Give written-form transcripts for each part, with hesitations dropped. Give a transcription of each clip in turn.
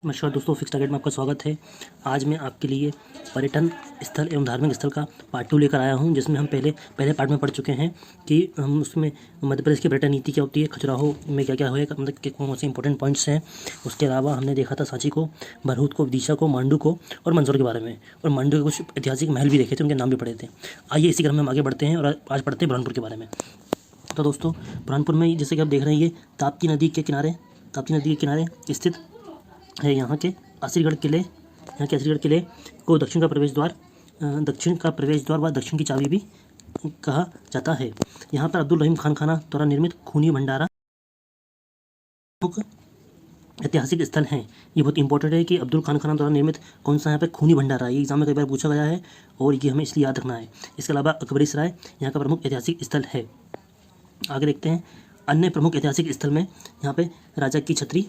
नमस्कार दोस्तों, fix target में आपका स्वागत है। आज मैं आपके लिए पर्यटन स्थल एवं धार्मिक स्थल का पार्ट 2 लेकर आया हूं, जिसमें हम पहले पार्ट में पढ़ चुके हैं कि हम उसमें मध्य प्रदेश की पर्यटन नीति क्या होती है, खजुराहो में क्या क्या होएगा, मतलब कि कौन से इंपॉर्टेंट पॉइंट्स हैं। उसके अलावा हमने देखा था सांची को, भरहूत को, विदिशा को, मांडू को और मंदसौर के बारे में, और मांडू के कुछ ऐतिहासिक महल भी देखे थे, उनके नाम भी पढ़े थे। आइए इसी क्रम में हम आगे बढ़ते हैं और आज पढ़ते हैं बुरहानपुर के बारे में। तो दोस्तों, बुरहानपुर में जैसे कि आप देख रहे हैं, ये ताप्ती नदी के किनारे स्थित है। यहाँ के असीरगढ़ किले को दक्षिण का प्रवेश द्वार व दक्षिण की चाबी भी कहा जाता है। यहाँ पर अब्दुल रहीम खान खाना द्वारा निर्मित खूनी भंडारा ऐतिहासिक स्थल हैं। ये बहुत इंपॉर्टेंट है कि अब्दुल खान खाना द्वारा निर्मित कौन सा यहाँ पे खूनी भंडारा, ये एग्जाम में कई बार पूछा गया है और ये हमें इसलिए याद रखना है। इसके अलावा अकबरी सराय यहाँ का प्रमुख ऐतिहासिक स्थल है। आगे देखते हैं अन्य प्रमुख ऐतिहासिक स्थल में, यहाँ पे राजा की छतरी,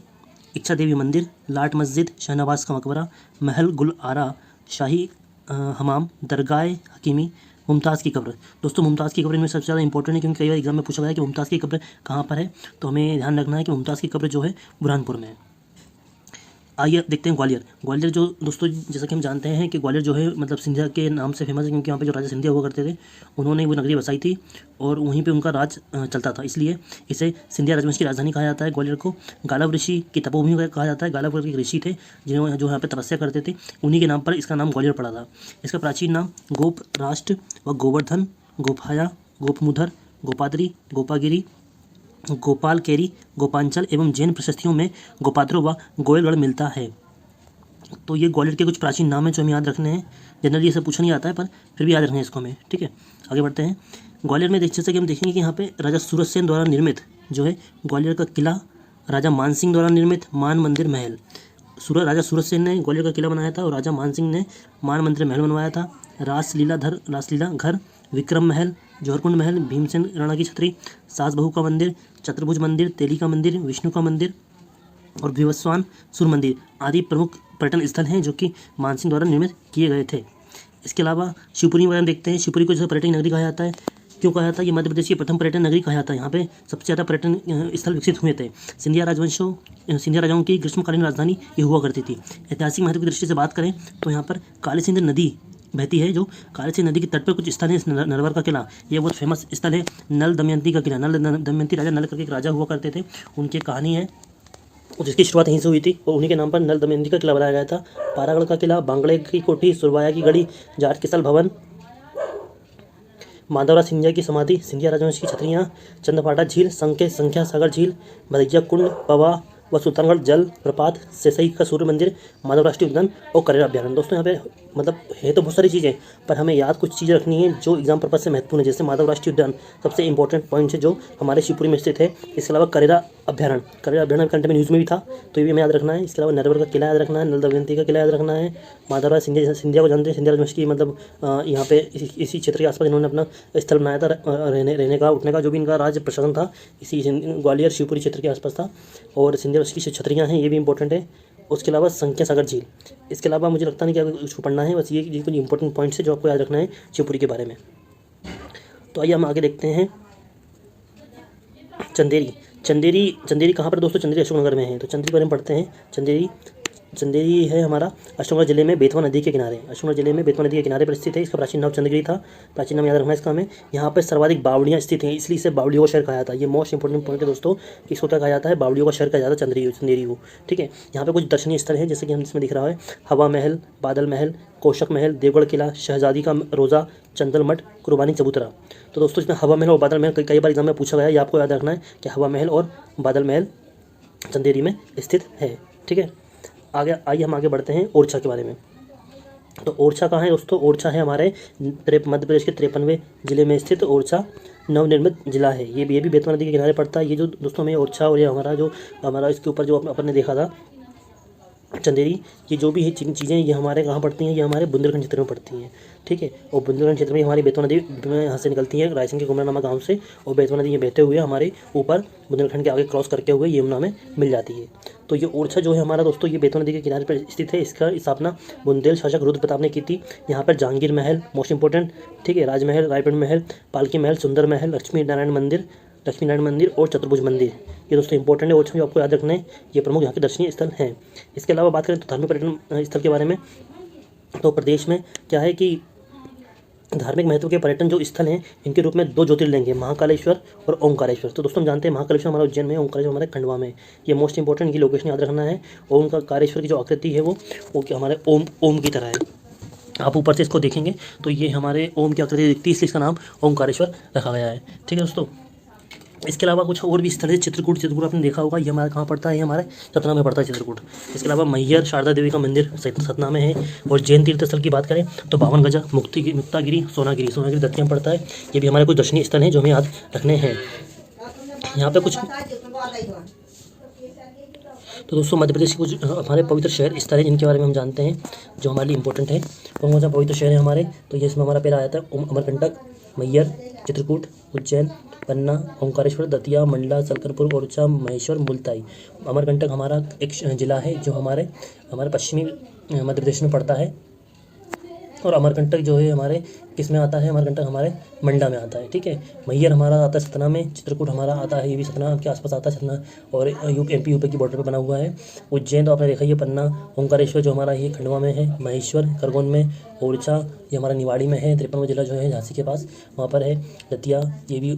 इच्छा देवी मंदिर, लाट मस्जिद, शहनवाज का मकबरा, महल गुल आरा, शाही हमाम, दरगाह हकीमी, मुमताज़ की कब्र। दोस्तों, मुमताज़ की कब्र इनमें सबसे ज़्यादा इंपॉर्टेंट है, क्योंकि कई बार एग्जाम में पूछा गया है कि मुमताज़ की कब्र कहाँ पर है। तो हमें ध्यान रखना है कि मुमताज़ की कब्र जो है बुरहानपुर में है। आइए देखते हैं ग्वालियर जो दोस्तों, जैसा कि हम जानते हैं कि ग्वालियर जो है मतलब सिंधिया के नाम से फेमस है, क्योंकि यहाँ पे जो राजा सिंधिया हुआ करते थे उन्होंने वो नगरी बसाई थी और वहीं पे उनका राज चलता था, इसलिए इसे सिंधिया राजवंश की राजधानी कहा जाता है। ग्वालियर को गालव ऋषि की तपोभूमि कहा जाता है। गालव के ऋषि थे जिन्होंने जो यहाँ पे तपस्या करते थे, उन्हीं के नाम पर इसका नाम ग्वालियर पड़ा था। इसका प्राचीन नाम गोप राष्ट्र व गोवर्धन, गोपाया, गोपमुधर, गोपाद्री, गोपागिरी, गोपाल केरी, गोपांचल एवं जैन प्रशस्तियों में गोपात्रो व गोयलगढ़ मिलता है। तो ये ग्वालियर के कुछ प्राचीन नाम हैं जो हमें याद रखने हैं। जनरली ये सब पूछा नहीं आता है, पर फिर भी याद रखना है इसको हमें, ठीक है। आगे बढ़ते हैं। ग्वालियर में जैसे कि हम देखेंगे कि यहाँ पे राजा सूरजसेन द्वारा निर्मित जो है ग्वालियर का किला, राजा मानसिंह द्वारा निर्मित मान मंदिर महल। राजा सूरजसेन ने ग्वालियर का किला बनाया था और राजा मानसिंह ने मान मंदिर महल बनवाया था। रासलीला घर, विक्रम महल, जौहरकुंड महल, भीमसेन राणा की छतरी, सास बहू का मंदिर, चतुर्भुज मंदिर, तेली का मंदिर, विष्णु का मंदिर और विवस्वान सूर्य मंदिर आदि प्रमुख पर्यटन स्थल हैं जो कि मानसिंह द्वारा निर्मित किए गए थे। इसके अलावा शिवपुरी में देखते हैं। शिवपुरी को जैसे पर्यटन नगरी कहा जाता है, क्यों कहा जाता है? ये मध्य प्रदेश की प्रथम पर्यटन नगरी कहा जाता है। यहाँ पे सबसे ज़्यादा पर्यटन स्थल विकसित हुए थे। सिंधिया राजाओं की ग्रीष्मकालीन राजधानी ये हुआ करती थी। ऐतिहासिक महत्व की दृष्टि से बात करें तो यहाँ पर काली सिंध नदी बहती है, जो काली सिंध नदी के तट पर कुछ स्थल है। नरवर का किला ये बहुत फेमस स्थल है। नल दमयंती का किला, नल दमयंती राजा नल करके एक राजा हुआ करते थे, उनकी कहानी है जिसकी शुरुआत यहीं से हुई थी और उन्हीं के नाम पर नल दमयंती का किला बनाया गया था। पारागढ़ का किला, बांगड़े की कोठी, सुरवाया की गढ़ी, जाट किसल भवन, माधवराज सिंधिया की समाधि, सिंधिया राजवंश की छतरियाँ, चंद्रपाटा झील, संख्या सागर झील, भदैया कुंड, पवा व सुल्तानगढ़ जल प्रपात, सेसई का सूर्य मंदिर, माधव राष्ट्रीय उद्यान और करेरा अभ्यारण्य। दोस्तों, यहाँ पे मतलब है तो बहुत सारी चीज़ें, पर हमें याद कुछ चीज़ें रखनी है जो एग्जाम पर्पज से महत्वपूर्ण है। जैसे माधव राष्ट्रीय उद्यान सबसे इंपॉर्टेंट पॉइंट है जो हमारे शिवपुरी में स्थित है। इसके अलावा करेरा अभ्यारण्य कंटेंट में न्यूज़ में भी था, तो ये भी हमें याद रखना है। इसके अलावा नरवर का किला याद रखना है, नल दमयंती का किला याद रखना है। माधवराज सिंधिया को जानते हैं, सिंधिया राजवंश की मतलब यहाँ पे इसी क्षेत्र के आसपास इन्होंने अपना स्थल बनाया था रहने का, उठने का, जो भी इनका राज्य प्रशासन था इसी ग्वालियर शिवपुरी क्षेत्र के आसपास था। और सिंधिया राजवंश की छतरियाँ हैं, ये भी इंपॉर्टेंट है। उसके अलावा संख्या सागर झील। इसके अलावा मुझे लगता नहीं कि आपको कुछ पढ़ना है, बस ये कुछ इंपॉर्टेंट पॉइंट्स है जो आपको याद रखना है शिवपुरी के बारे में। तो आइए हम आगे देखते हैं। चंदेरी कहाँ पर दोस्तों? चंदेरी अशोकनगर में है। तो चंदेरी के बारे में पढ़ते हैं। चंदेरी है हमारा अशोकनगर जिले में बेतवा नदी के किनारे पर स्थित है। इसका प्राचीन नाम चंद्रगिरी था। प्राचीन नाम याद रखना है इसका हमें। यहाँ पर सर्वाधिक बावड़ियाँ स्थित हैं, इसलिए इसे बावड़ियों का शहर कहा जाता है। ये मोस्ट इंपॉर्टेंट पॉइंट है दोस्तों कि इसको क्या कहा जाता है? बावड़ियों का शहर कहा जाता है चंदेरी को, ठीक है। यहाँ पे कुछ दर्शनीय स्थल हैं जैसे कि हम इसमें दिख रहा है हवा महल, बादल महल, कोशक महल, देवगढ़ किला, शहजादी का रोज़ा, चंदल मठ, कुर्बानी चबूतरा। तो दोस्तों, इसमें हवा महल और बादल महल कई बार एग्जाम में पूछा गया है, ये आपको याद रखना है कि हवा महल और बादल महल चंदेरी में स्थित है, ठीक है। आइए हम आगे बढ़ते हैं ओरछा के बारे में। तो ओरछा कहाँ है दोस्तों? ओरछा है हमारे मध्य प्रदेश के 53वें जिले में स्थित ओरछा नवनिर्मित जिला है। ये भी बेतवा नदी के किनारे पड़ता है। ये जो दोस्तों हमें ओरछा और ये हमारा इसके ऊपर जो अपन ने देखा था चंदेरी, ये जो भी है चीज़ें ये हमारे कहाँ पड़ती हैं? ये हमारे बुंदेलखंड क्षेत्र में पड़ती हैं, ठीक है। और बुंदेलखंड क्षेत्र में हमारी बेतवा नदी यहाँ से निकलती है रायसेन के कुमरा नामक गाँव से, और बेतवा नदी ये बहते हुए हमारे ऊपर बुंदेलखंड के आगे क्रॉस करके हुए यमुना में मिल जाती है। तो ये ओरछा जो है हमारा दोस्तों, ये बेतवा नदी के किनारे पर स्थित है। इसका स्थापना बुंदेल शासक रुद्र प्रताप ने की थी। यहाँ पर जहांगीर महल मोस्ट इंपॉर्टेंट, ठीक है, राजमहल, रायपुर महल, पालकी महल, सुंदर महल, लक्ष्मी नारायण मंदिर, लक्ष्मी नारायण मंदिर और चतुर्भुज मंदिर। ये दोस्तों इंपॉर्टेंट है और जो आपको याद रखना है, ये प्रमुख यहाँ के दर्शनीय स्थल हैं। इसके अलावा बात करें तो धार्मिक पर्यटन स्थल के बारे में, तो प्रदेश में क्या है कि धार्मिक महत्व के पर्यटन जो स्थल हैं इनके रूप में 2 ज्योतिर्लिंग हैं, महाकालेश्वर और ओंकारेश्वर। तो दोस्तों हम जानते हैं महाकालेश्वर हमारा उज्जैन में है, ओंकारेश्वर हमारे खंडवा में। ये मोस्ट इंपॉर्टेंट इनकी लोकेशन याद रखना है। और ओंकारेश्वर की जो आकृति है वो क्या हमारे ओम की तरह है। आप ऊपर से इसको देखेंगे तो ये हमारे ओम की आकृति दिखती है, इसलिए इसका नाम ओंकारेश्वर रखा गया है। ठीक है दोस्तों, इसके अलावा कुछ और भी स्थल है। चित्रकूट आपने देखा होगा, ये हमारा कहाँ पड़ता है, ये हमारे सतना में पड़ता है चित्रकूट। इसके अलावा मैहर शारदा देवी का मंदिर सतना में है। और जैन तीर्थ स्थल की बात करें तो 52 गजा, मुक्तागिरी, सोनागिरी दतिया में पड़ता है। ये भी हमारे कुछ दर्शनीय स्थल हैं जो हमें याद रखने हैं। यहाँ पे कुछ तो दोस्तों मध्य प्रदेश के कुछ हमारे पवित्र शहर स्थल हैं जिनके बारे में हम जानते हैं, जो हमारे लिए इंपॉर्टेंट है। कौन सा पवित्र शहर है हमारे, तो ये इसमें हमारा पहला आया था अमरकंटक, मैहर, चित्रकूट, उज्जैन, पन्ना, ओंकारेश्वर, दतिया, मंडला, सलकनपुर, ओरछा, महेश्वर, मुलताई। अमरकंटक हमारा एक जिला है जो हमारे पश्चिमी मध्य प्रदेश में पड़ता है। और अमरकंटक जो है हमारे किस में आता है, अमरकंटक हमारे मंडला में आता है। ठीक है, मैहर हमारा आता है सतना में, चित्रकूट हमारा आता है, ये भी सतना के आसपास आता है, सतना और एमपी यूपी की बॉर्डर पर बना हुआ है। उज्जैन तो आपने देखा ही है, पन्ना, ओंकारेश्वर जो हमारा ये खंडवा में है, महेश्वर खरगोन में, ओरछा ये हमारा निवाड़ी में है, 53वां जिला जो है झांसी के पास वहाँ पर है। दतिया ये भी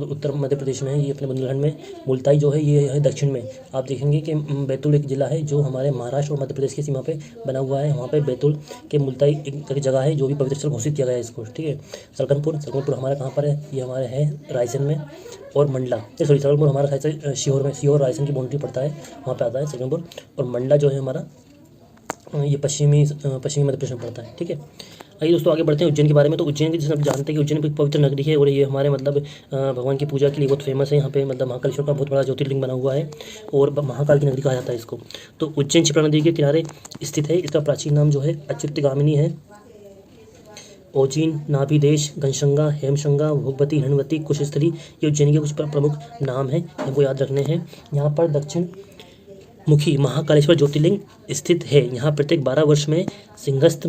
उत्तर मध्य प्रदेश में है, ये अपने बुंदेलखंड में। मुलताई जो है ये है दक्षिण में। आप देखेंगे कि बैतूल एक जिला है जो हमारे महाराष्ट्र और मध्य प्रदेश की सीमा पे बना हुआ है, वहाँ पे बैतूल के मुलताई एक जगह है जो भी पवित्र स्थल घोषित किया गया है इसको। ठीक है, सलकनपुर हमारा कहाँ पर है, ये हमारे है रायसेन में। और मंडला सलकनपुर हमारा शायद से शिहोर में, शिहोर रायसेन की बाउंड्री पड़ता है, वहाँ पे आता है सलकनपुर। और मंडला जो है हमारा ये पश्चिमी मध्य प्रदेश में पड़ता है। ठीक है, आइए दोस्तों आगे बढ़ते हैं उज्जैन के बारे में। तो उज्जैन की जैसे आप जानते हैं कि उज्जैन एक पवित्र नगरी है और ये हमारे भगवान की पूजा के लिए बहुत फेमस है। यहाँ पे महाकालेश्वर का बहुत बड़ा ज्योतिर्लिंग बना हुआ है और महाकाल की नगरी कहा जाता है इसको। तो उज्जैन क्षिप्रा नदी के किनारे स्थित है। इसका प्राचीन नाम जो है अच्युतगामिनी है। ओजिन, नाभिदेश, घनशंगा, हेमशंगा, भोगवती, हणवती, कुशस्थली ये उज्जैन के कुछ प्रमुख नाम हैं, इनको याद रखने हैं। यहाँ पर दक्षिण मुखी महाकालेश्वर ज्योतिर्लिंग स्थित है। यहाँ प्रत्येक 12 वर्ष में सिंहस्थ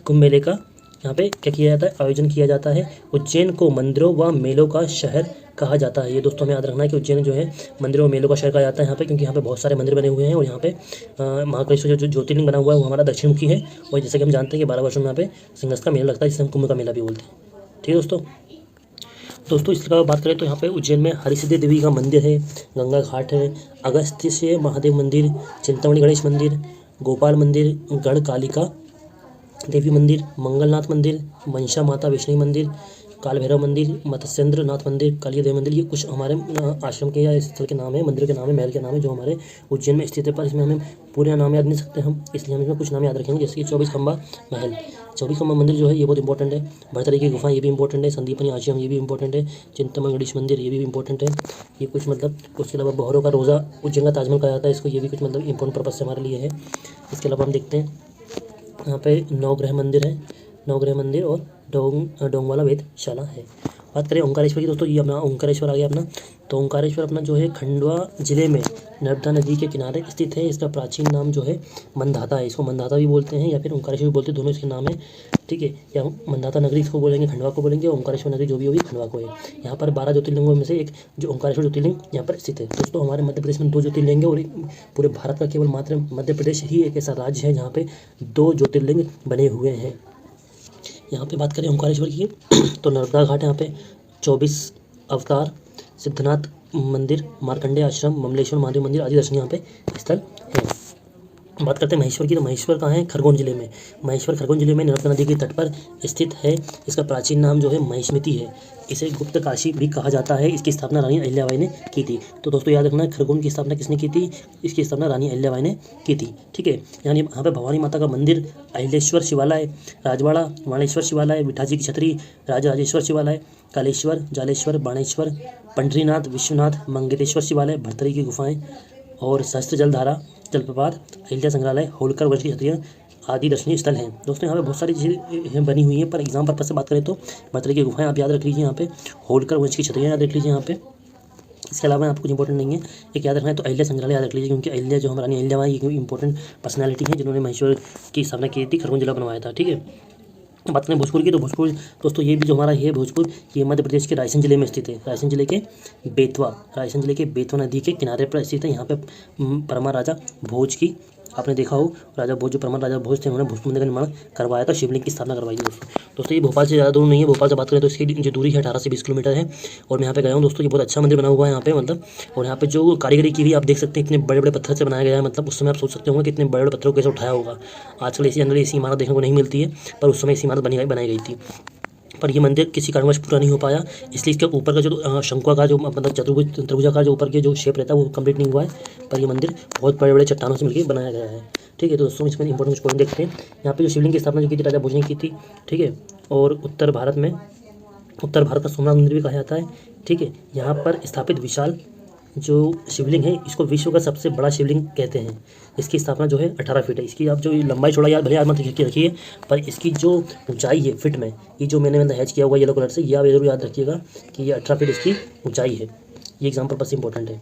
कुंभ मेले का यहाँ पे क्या किया जाता है, आयोजन किया जाता है। उज्जैन को मंदिरों व मेलों का शहर कहा जाता है। ये दोस्तों हमें याद रखना है कि उज्जैन जो है मंदिरों और मेलों का शहर कहा जाता है यहाँ पे, क्योंकि यहाँ पे बहुत सारे मंदिर बने हुए हैं। और यहाँ पे महाकालेश्वर जो ज्योतिर्लिंग बना हुआ है वो हमारा दक्षिणमुखी है। और जैसे कि हम जानते हैं कि 12 वर्षों में यहाँ पे सिंहस्थ का मेला लगता है, जिसे हम कुंभ का मेला भी बोलते हैं। ठीक है दोस्तों इसके अलावा बात करें तो यहाँ पे उज्जैन में हरिसिद्धि देवी का मंदिर है, गंगा घाट है, अगस्त्य महादेव मंदिर, चिंतामणि गणेश मंदिर, गोपाल मंदिर, गढ़ कालिका देवी मंदिर, मंगलनाथ मंदिर, मनसा माता वैष्णवी मंदिर, काल भैरव मंदिर, मत्स्येंद्र नाथ मंदिर, कालिया देवी मंदिर। ये कुछ हमारे आश्रम के या स्थल के नाम है, मंदिर के नाम है, महल के नाम है जो हमारे उज्जैन में स्थित है। पर इसमें हमें पूरे नाम याद नहीं सकते हम, इसलिए हम इसमें कुछ नाम याद रखेंगे, जैसे कि 24 खंबा महल, 24 खंबा मंदिर जो है ये बहुत इंपॉर्टेंट है। भरतरी की गुफा ये भी इंपॉर्टेंट है। संदीपनी आश्रम ये भी इंपॉर्टेंट है। चिंतामणि गणेश मंदिर ये भी इंपॉर्टेंट है। ये कुछ उसके अलावा बहरों का रोज़ा, उज्जैन का ताजमहल कहा जाता है इसको, ये भी कुछ इंपॉर्टेंट पर्पज से हमारे लिए है। इसके अलावा हम देखते हैं यहाँ पे नवग्रह मंदिर और डोंगवाला वेधशाला है। बात करें ओंकारेश्वर की दोस्तों, ये अपना ओंकारेश्वर आ गया अपना। तो ओंकारेश्वर अपना जो है खंडवा जिले में नर्मदा नदी के किनारे स्थित है। इसका प्राचीन नाम जो है मंदाता है। इसको मंदाता भी बोलते हैं या फिर ओंकारेश्वर भी बोलते हैं, दोनों इसके नाम है। ठीक है, या मंदाता नगरी इसको बोलेंगे, खंडवा को बोलेंगे, ओंकारेश्वर नगरी जो भी होगी खंडवा को है। यहाँ पर 12 ज्योतिर्लिंगों में से एक जो ओंकारेश्वर ज्योतिर्लिंग यहाँ पर स्थित है। दोस्तों हमारे मध्य प्रदेश में 2 ज्योतिर्लिंग है और पूरे भारत का केवल मात्र मध्य प्रदेश ही एक ऐसा राज्य है जहाँ पे 2 ज्योतिर्लिंग बने हुए हैं। यहाँ पे बात करें ओंकारेश्वर की तो नर्मदा घाट यहाँ पे 24 अवतार, सिद्धनाथ मंदिर, मार्कंडेय आश्रम, ममलेश्वर महादेव मंदिर आदि दर्शनीय यहाँ पे स्थल है। बात करते हैं महेश्वर की, तो महेश्वर कहाँ है, खरगोन जिले में। महेश्वर खरगोन जिले में नर्मदा नदी के तट पर स्थित है। इसका प्राचीन नाम जो है महिष्मति है। इसे गुप्त काशी भी कहा जाता है। इसकी स्थापना रानी अहिल्याबाई ने की थी। तो दोस्तों याद रखना, खरगोन की स्थापना किसने की थी, इसकी स्थापना रानी अहिल्याबाई ने की थी। ठीक है, यानी यहाँ पे भवानी माता का मंदिर, अहिलेश्वर शिवालय, राजवाड़ा, वाणेश्वर शिवालय, विठाजी की छतरी, राजराजेश्वर शिवालय, कालेश्वर, जालेश्वर, बाणेश्वर, पंडरीनाथ, विश्वनाथ, मंगलेश्वर शिवालय, भरतरी की गुफाएं और सहस्त्र जलधारा जलप्रपात, अहिल्या संग्रहालय, होलकर वंश की छतरियाँ आदि दर्शनीय स्थल हैं। दोस्तों यहाँ पे बहुत सारी चीज़ें बनी हुई हैं, पर एग्जाम पर्पज से बात करें तो भरतरी की गुफाएं आप याद रख लीजिए, यहाँ पे होलकर वंश की छतरियाँ याद रख लीजिए यहाँ पे। इसके अलावा आपको कुछ इंपॉर्टेंट नहीं है, एक याद रखना है तो अहिल्या संग्रहालय याद रख लीजिए, क्योंकि अहिल्या जो हमारी अहिल्याबाई ये इंपॉर्टेंट पर्सनैलिटी है जिन्होंने महेश्वर की स्थापना की थी, खरगोन जिला बनवाया था। ठीक है, बात करें भोजपुर की, तो भोजपुर दोस्तों ये भी जो हमारा है भोजपुर, ये मध्य प्रदेश के रायसेन जिले में स्थित है। रायसेन जिले के बेतवा नदी के किनारे पर स्थित है। यहाँ पे परमार राजा भोज की, आपने देखा हो, राजा भोज, जो परमार राजा भोज थे, उन्होंने भोजपुर मंदिर का निर्माण करवाया था, शिवलिंग की स्थापना करवाई थी दोस्तों ये भोपाल से ज़्यादा दूर नहीं है। भोपाल से बात करें तो इसकी जो दूरी है 18 से 20 किलोमीटर है। और मैं यहाँ पे गया हूँ दोस्तों, ये बहुत अच्छा मंदिर बना हुआ है यहाँ पे मतलब। और यहाँ पे जो कारीगरी की हुई आप देख सकते हैं, इतने बड़े बड़े पत्थर से बनाया गया है, मतलब उस समय आप सोच सकते होंगे कि इतने बड़े बड़े पत्थरों को कैसे उठाया होगा। आजकल ऐसी जनरली ऐसी इमारत देखने को नहीं मिलती है, पर उस समय ऐसी इमारत बनाई गई थी। पर ये मंदिर किसी कारणवश पूरा नहीं हो पाया, इसलिए इसके ऊपर का जो शंकुआकार जो मतलब चतुर्भुजाकार जो ऊपर के जो शेप रहता है वो कंप्लीट नहीं हुआ है। पर ये मंदिर बहुत बड़े बड़े चट्टानों से मिलकर बनाया गया है। ठीक है, तो दोस्तों इसमें इंपॉर्टेंट कुछ पॉइंट देखते हैं। यहाँ पे जो शिवलिंग की स्थापना जो की थी राजा भोज ने की थी। ठीक है, और उत्तर भारत का सोमनाथ मंदिर भी कहा जाता है। ठीक है, यहाँ पर स्थापित विशाल जो शिवलिंग है, इसको विश्व का सबसे बड़ा शिवलिंग कहते हैं। इसकी स्थापना जो है 18 फीट है। इसकी आप जो लंबाई चौड़ाई याद भले याद मत रखिए, पर इसकी जो ऊंचाई है फीट में, ये जो मैंने मतलब हैच किया हुआ येलो कलर से, ये आप जरूर याद रखिएगा कि ये 18 फीट इसकी ऊंचाई है। ये एग्जाम पर्पस इंपॉर्टेंट है।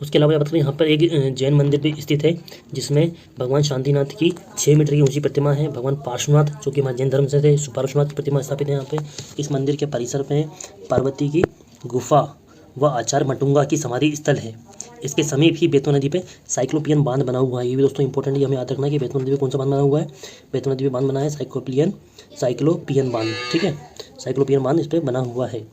उसके अलावा मतलब यहाँ पर एक जैन मंदिर भी स्थित है, जिसमें भगवान शांतिनाथ की 6 मीटर की ऊंची प्रतिमा है। भगवान पार्श्वनाथ जो कि हमारे जैन धर्म से थे, पार्श्वनाथ की प्रतिमा स्थापित है यहाँ पे। इस मंदिर के परिसर में पार्वती की गुफा व आचार्य मटुंगा की समाधि स्थल है। इसके समीप ही बेतवा नदी पे साइक्लोपियन बांध बना हुआ है। ये भी दोस्तों इंपॉर्टेंट है, हमें याद रखना है कि बेतवा नदी पे कौन सा बांध बना हुआ है। बेतवा नदी पे बांध बना है साइक्लोपियन बांध। ठीक है, साइक्लोपियन बांध इस पर बना हुआ है।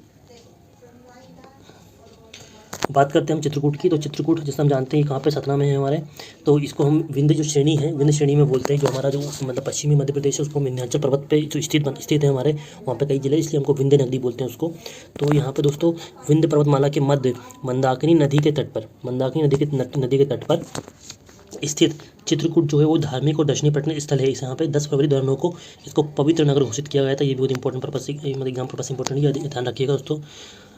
बात करते हैं हम चित्रकूट की, तो चित्रकूट जैसे हम जानते हैं कहाँ पे सतना में है हमारे, तो इसको हम विंध्य जो श्रेणी है, विंध्य श्रेणी में बोलते हैं। जो हमारा जो मतलब पश्चिमी मध्य प्रदेश है, उसको विंध्याचल पर्वत पे जो स्थित है हमारे, वहाँ पे कई जिले, इसलिए हमको विंध्य नदी बोलते हैं उसको। तो यहाँ पे दोस्तों विंध्य पर्वतमाला के मध्य मंदाकिनी नदी के तट पर स्थित चित्रकूट जो है वो धार्मिक और दर्शनीय पर्यटन स्थल है। इस यहाँ पे 10 फरवरी 2009 को इसको पवित्र नगर घोषित किया गया था। ये भी बहुत इंपॉर्टेंट पर्पस से, मतलब एग्जाम पर्पस से इंपॉर्टेंट है, ध्यान रखिएगा दोस्तों।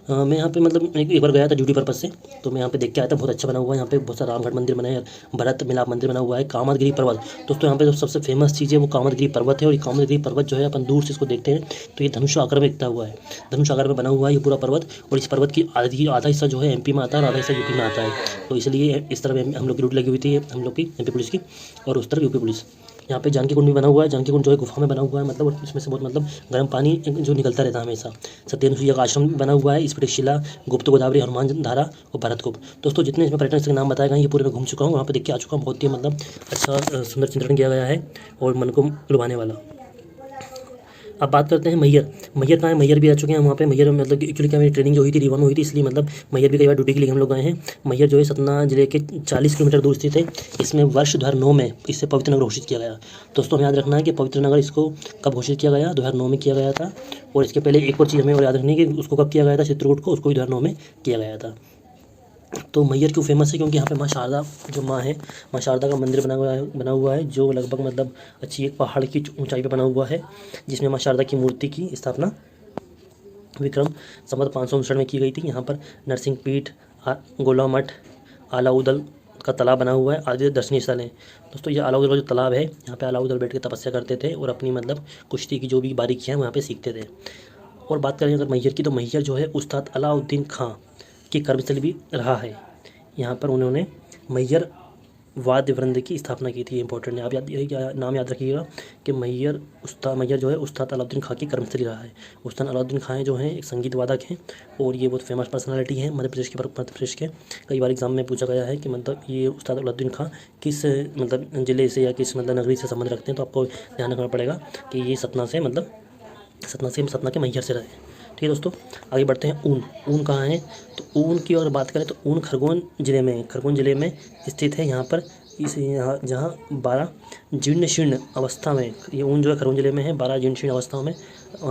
मैं यहाँ पे मतलब एक बार गया था ड्यूटी पर्पस से, तो मैं यहाँ पे देख के आया था, बहुत अच्छा बना हुआ है। यहाँ पे बहुत सारा रामघाट मंदिर बना है, भरत मिलाप मंदिर बना हुआ है, कामदगिरी पर्वत। दोस्तों यहाँ पे जो सबसे फेमस चीज़ है वो कामदगिरी पर्वत है। और ये कामदगिरी पर्वत जो है अपन दूर से इसको देखते हैं तो ये धनुष आकार में दिखता हुआ है, धनुष आकार में बना हुआ है ये पूरा पर्वत। और इस पर्वत की आधा हिस्सा जो है एमपी में आता है और आधा हिस्सा यूपी में आता है। तो इसलिए इस तरफ हम लोग की ड्यूटी लगी हुई थी, हम लोग की एमपी पुलिस की, और उस तरफ यूपी पुलिस। यहाँ पे जानकी कुंड भी बना हुआ है। जानकी कुंड जो है गुफा में बना हुआ है, मतलब इसमें से बहुत मतलब गर्म पानी जो निकलता रहता है हमेशा। सत्यनुसुईया का आश्रम बना हुआ है। इस पर शिला, गुप्त गोदावरी, हनुमान धारा और भरतकूप। दोस्तों जितने इसमें पर्यटन स्थल के नाम बताए गए ये पूरे मैं घूम चुका हूँ, वहाँ पे देख के आ चुका हूँ। बहुत ही मतलब अच्छा सुंदर चित्रण किया गया है और मन को लुभाने वाला। अब बात करते हैं मैहर कहाँ है। मैहर भी आ चुके हैं वहाँ पे। मैहर मतलब एक्चुअली क्या मेरी ट्रेनिंग जो हुई थी रीवा में हुई थी, इसलिए मतलब मैहर भी कई बार ड्यूटी के लिए हम लोग गए हैं। मैहर जो है सतना जिले के 40 किलोमीटर दूर स्थित है। इसमें वर्ष 2009 में इसे पवित्र नगर घोषित किया गया। दोस्तों हमें याद रखना है कि पवित्र नगर इसको कब घोषित किया गया, 2009 में किया गया था। और इसके पहले एक और चीज़ हमें और याद रखनी है कि उसको कब किया गया था, चित्रकूट को, उसको भी 2009 में किया गया था। तो मैहर क्यों फेमस है, क्योंकि यहाँ पे माँ शारदा जो माँ है, माँ शारदा का मंदिर बना हुआ है जो लगभग मतलब अच्छी एक पहाड़ की ऊंचाई पे बना हुआ है, जिसमें माँ शारदा की मूर्ति की स्थापना विक्रम संवत 559 में की गई थी। यहाँ पर नरसिंह पीठ, गोला मठ, आलाउदल का तालाब बना हुआ है, आदि दर्शनीय स्थल हैं। दोस्तों ये आलाउदल का जो तालाब है, यहाँ पे आलाउदल बैठ के तपस्या करते थे और अपनी मतलब कुश्ती की जो भी बारीकियाँ हैं वहाँ पे सीखते थे। और बात करें अगर मैहर की, तो मैहर जो है उस्ताद अलाउद्दीन खां की कर्मस्थली भी रहा है। यहाँ पर उन्होंने मैहर वाद्य वृंद की स्थापना की थी। इंपॉर्टेंट है, आप नाम याद रखिएगा कि मैहर जो है उस्ताद अलाउद्दीन खां की कर्मस्थली रहा है। उस्ताद अलाउद्दीन खां जो हैं एक संगीत वादक हैं और ये बहुत फेमस पर्सनालिटी हैं मध्य प्रदेश के। कई बार एग्जाम में पूछा गया है कि मतलब ये उस्ताद अलाउद्दीन खां किस मतलब ज़िले से या किस मतलब नगरी से संबंध रखते हैं, तो आपको ध्यान रखना पड़ेगा कि ये सतना के मैहर से रहे। ठीक है दोस्तों, आगे बढ़ते हैं। ऊन कहाँ है, तो ऊन की अगर बात करें तो ऊन खरगोन जिले में स्थित है। यहाँ पर जहाँ 12 जीर्ण शीर्ण अवस्था में, ये ऊन जो है खरगोन जिले में है, 12 जीर्ण शीर्ण अवस्थाओं में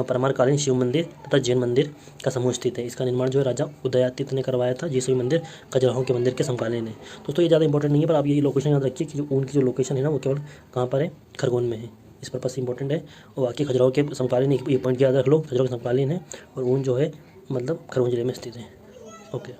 परमारकालीन शिव मंदिर तथा जैन मंदिर का समूह स्थित है। इसका निर्माण जो है राजा उदयादित्य ने करवाया था। ये सभी मंदिर खजुराहो के मंदिर के समकालीन है। दोस्तों ये ज़्यादा इंपॉर्टेंट नहीं है, पर आप ये लोकेशन याद रखिए कि जो ऊन की जो लोकेशन है ना वो केवल कहाँ पर है, खरगोन में है। इस पर्पस से इंपॉर्टेंट है। और बाकी खजुराहो के समकालीन ये पॉइंट याद रख लो, खजुराहो के समकालीन है और ऊन जो है मतलब खरगोन जिले में स्थित है। ओके।